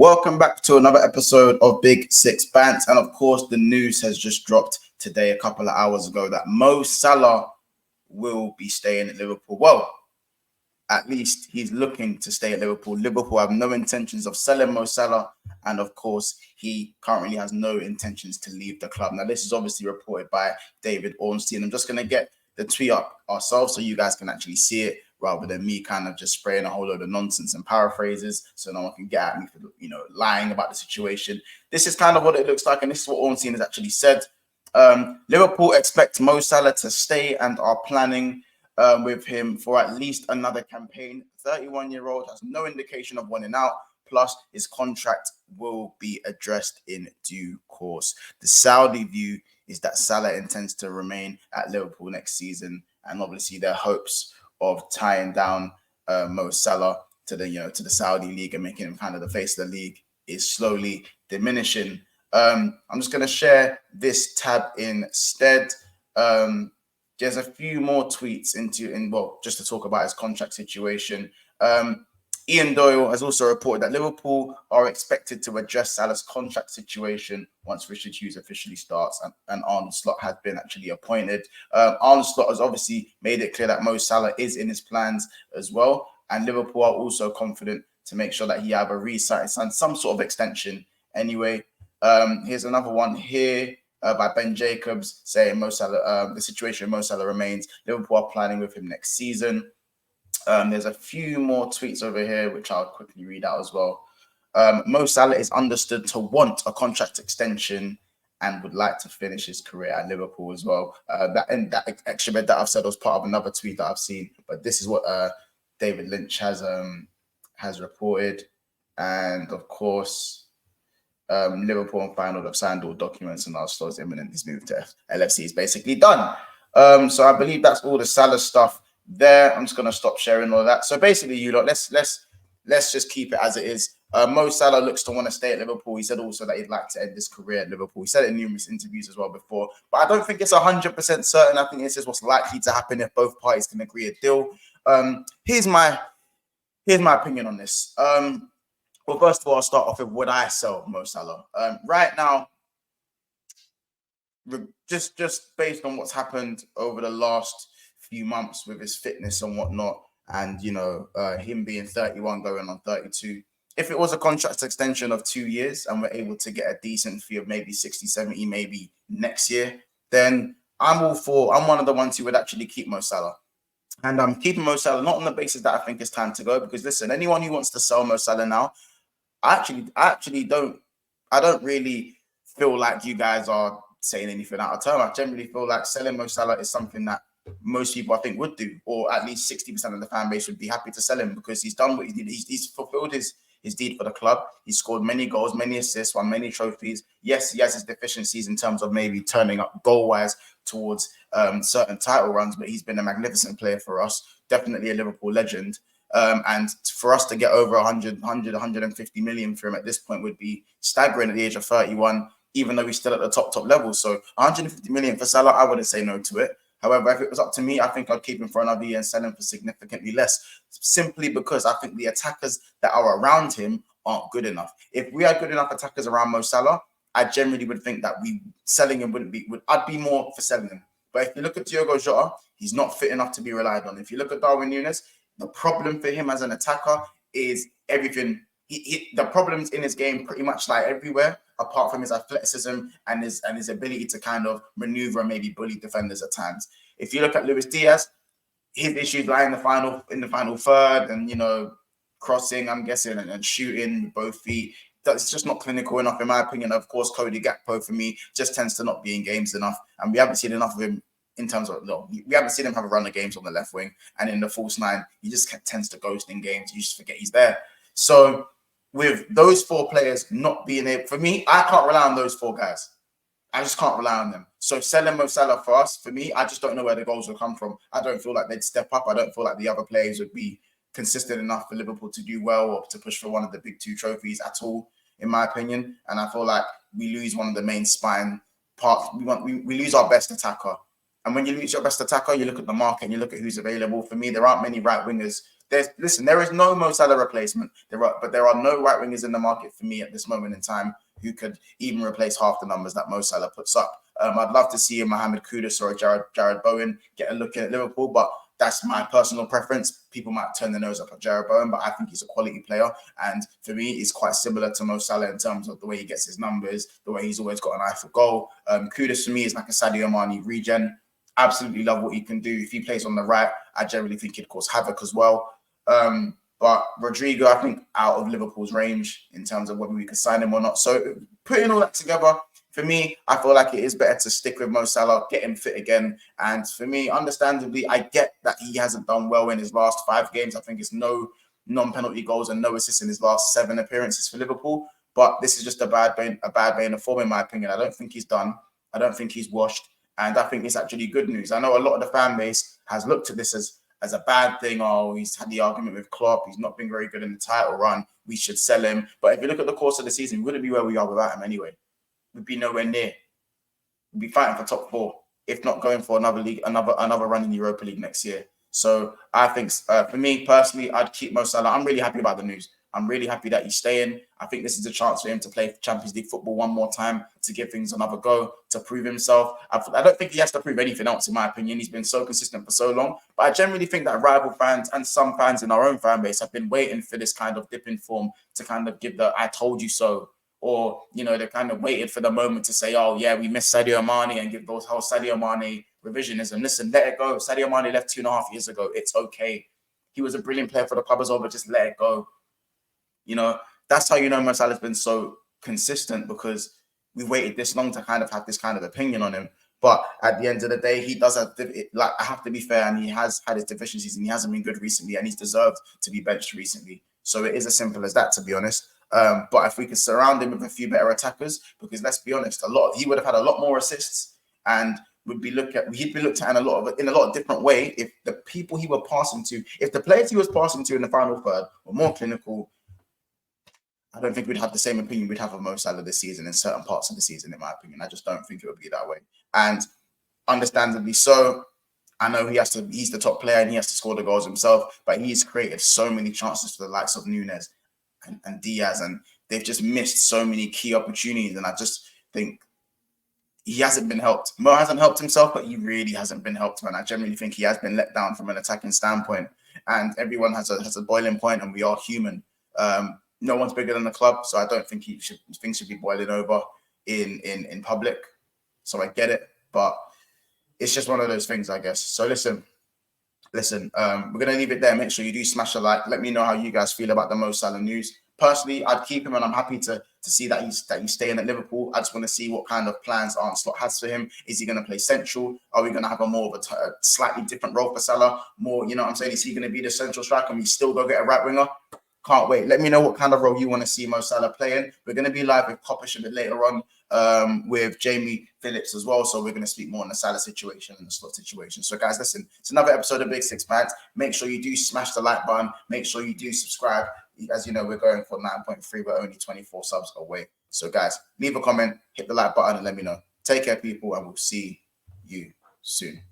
Welcome back to another episode of Big Six Bants. And of course, the news has just dropped today, a couple of hours ago, that Mo Salah will be staying at Liverpool. Well, at least he's looking to stay at Liverpool. Liverpool have no intentions of selling Mo Salah. And of course, he currently has no intentions to leave the club. Now, this is obviously reported by David Ornstein. I'm just going to get the tweet up ourselves so you guys can actually see it, rather than me kind of just spraying a whole load of nonsense and paraphrases so no one can get at me for, lying about the situation. This is kind of what it looks like, and this is what Ornstein has actually said. Liverpool expect Mo Salah to stay and are planning with him for at least another campaign. 31-year-old has no indication of wanting out, plus his contract will be addressed in due course. The Saudi view is that Salah intends to remain at Liverpool next season, and obviously their hopes of tying down Mo Salah to the Saudi league and making him kind of the face of the league is slowly diminishing. I'm just going to share this tab instead. There's a few more tweets just to talk about his contract situation. Ian Doyle has also reported that Liverpool are expected to address Salah's contract situation once Richard Hughes officially starts, and Arne Slot has been actually appointed. Arne Slot has obviously made it clear that Mo Salah is in his plans as well, and Liverpool are also confident to make sure that he either re-signs some sort of extension anyway. Here's another one here by Ben Jacobs saying Mo Salah, the situation Mo Salah remains. Liverpool are planning with him next season. There's a few more tweets over here, which I'll quickly read out as well. Mo Salah is understood to want a contract extension and would like to finish his career at Liverpool as well. That extra bit that I've said was part of another tweet that I've seen, but this is what David Lynch has reported. And of course, Liverpool and Feyenoord have signed all documents, and Arne Slot's imminent. His move to LFC is basically done. So I believe that's all the Salah stuff there. I'm just going to stop sharing all of that. So basically, let's just keep it as it is. Mo Salah looks to want to stay at Liverpool. He said also that he'd like to end his career at Liverpool. He said it in numerous interviews as well before, but I don't think it's 100% certain. I think this is what's likely to happen if both parties can agree a deal. Here's my opinion on this. Well, first of all, I'll start off with, would I sell Mo Salah? Right now, just based on what's happened over the last few months with his fitness and whatnot, and him being 31 going on 32, if it was a contract extension of 2 years and we're able to get a decent fee of maybe 60, 70 maybe next year, then I'm one of the ones who would actually keep Mo Salah. And I'm keeping Mo Salah not on the basis that I think it's time to go, because listen, anyone who wants to sell Mo Salah now, I don't really feel like you guys are saying anything out of turn. I generally feel like selling Mo Salah is something that most people I think would do, or at least 60% of the fan base would be happy to sell him, because he's done what he did. He's fulfilled his deed for the club. He's scored many goals, many assists, won many trophies. Yes, he has his deficiencies in terms of maybe turning up goal-wise towards certain title runs, but he's been a magnificent player for us, definitely a Liverpool legend. And for us to get over 150 million for him at this point would be staggering at the age of 31, even though he's still at the top level. So 150 million for Salah, I wouldn't say no to it. However, if it was up to me, I think I'd keep him for another year and sell him for significantly less, simply because I think the attackers that are around him aren't good enough. If we had good enough attackers around Mo Salah, I generally would think that selling him I'd be more for selling him. But if you look at Diogo Jota, he's not fit enough to be relied on. If you look at Darwin Núñez, the problem for him as an attacker is everything. The problems in his game pretty much lie everywhere, apart from his athleticism and his ability to kind of maneuver and maybe bully defenders at times. If you look at Luis Diaz, his issues lie in the final third, and crossing, I'm guessing, and shooting with both feet. That's just not clinical enough, in my opinion. Of course, Cody Gakpo for me just tends to not be in games enough, and we haven't seen enough of him. In terms of, we haven't seen him have a run of games on the left wing, and in the false nine, he just tends to ghost in games. You just forget he's there. So with those four players not being able, for me, I can't rely on those four guys. I just can't rely on them. So selling Mo Salah for us, for me, I just don't know where the goals will come from. I don't feel like they'd step up. I don't feel like the other players would be consistent enough for Liverpool to do well or to push for one of the big two trophies at all, in my opinion. And I feel like we lose one of the main spine parts. We lose our best attacker. And when you lose your best attacker, you look at the market and you look at who's available. For me, there aren't many right wingers there is no Mo Salah replacement. But there are no right wingers in the market for me at this moment in time who could even replace half the numbers that Mo Salah puts up. I'd love to see a Mohamed Kudus or a Jared Bowen get a look at Liverpool, but that's my personal preference. People might turn their nose up at Jared Bowen, but I think he's a quality player. And for me, he's quite similar to Mo Salah in terms of the way he gets his numbers, the way he's always got an eye for goal. Kudus for me is like a Sadio Mane regen. Absolutely love what he can do. If he plays on the right, I generally think he'd cause havoc as well. But Rodrigo, I think, out of Liverpool's range in terms of whether we could sign him or not. So putting all that together, for me, I feel like it is better to stick with Mo Salah, get him fit again. And for me, understandably, I get that he hasn't done well in his last 5 games. I think it's no non-penalty goals and no assists in his last 7 appearances for Liverpool. But this is just a bad vein of form, in my opinion. I don't think he's done. I don't think he's washed. And I think it's actually good news. I know a lot of the fan base has looked at this as a bad thing. Oh, he's had the argument with Klopp. He's not been very good in the title run. We should sell him. But if you look at the course of the season, we wouldn't be where we are without him anyway. We'd be nowhere near. We'd be fighting for top 4, if not going for another league, another run in the Europa League next year. So I think for me personally, I'd keep Mo Salah. I'm really happy about the news. I'm really happy that he's staying. I think this is a chance for him to play Champions League football one more time, to give things another go, to prove himself. I don't think he has to prove anything else, in my opinion. He's been so consistent for so long. But I generally think that rival fans and some fans in our own fan base have been waiting for this kind of dip in form to kind of give the "I told you so," or, you know, they kind of waited for the moment to say, "Oh yeah, we missed Sadio Mane," and give those whole Sadio Mane revisionism. Listen, let it go. Sadio Mane left 2.5 years ago. It's okay. He was a brilliant player for the club as well, but just let it go. You know, that's how you know Mo Salah's been so consistent, because we waited this long to kind of have this kind of opinion on him. But at the end of the day, he does have, like, I have to be fair, and he has had his deficiencies and he hasn't been good recently, and he's deserved to be benched recently. So it is as simple as that, to be honest. But if we could surround him with a few better attackers, because let's be honest, he would have had a lot more assists, and he'd be looked at in a lot of different way if the people he were passing to, if the players he was passing to in the final third were more clinical. I don't think we'd have the same opinion we'd have of Mo Salah this season in certain parts of the season, in my opinion. I just don't think it would be that way. And understandably so, I know he's the top player and he has to score the goals himself, but he's created so many chances for the likes of Nunes and Diaz, and they've just missed so many key opportunities. And I just think he hasn't been helped. Mo hasn't helped himself, but he really hasn't been helped, man. I generally think he has been let down from an attacking standpoint. And everyone has a boiling point, and we are human. No one's bigger than the club, so I don't think things should be boiling over in public. So I get it, but it's just one of those things, I guess. So listen, we're gonna leave it there. Make sure you do smash a like. Let me know how you guys feel about the Mo Salah news. Personally, I'd keep him, and I'm happy to see that he's staying at Liverpool. I just want to see what kind of plans Arne Slot has for him. Is he going to play central? Are we going to have a slightly different role for Salah? More, you know what I'm saying? Is he going to be the central striker and we still go get a right winger? Can't wait. Let me know what kind of role you want to see Mo Salah playing. We're going to be live with Popish a bit later on with Jamie Phillips as well. So we're going to speak more on the Salah situation and the Slot situation. So guys, listen, it's another episode of Big Six Bands. Make sure you do smash the like button. Make sure you do subscribe. As you know, we're going for 9.3. We're only 24 subs away. So guys, leave a comment, hit the like button and let me know. Take care, people, and we'll see you soon.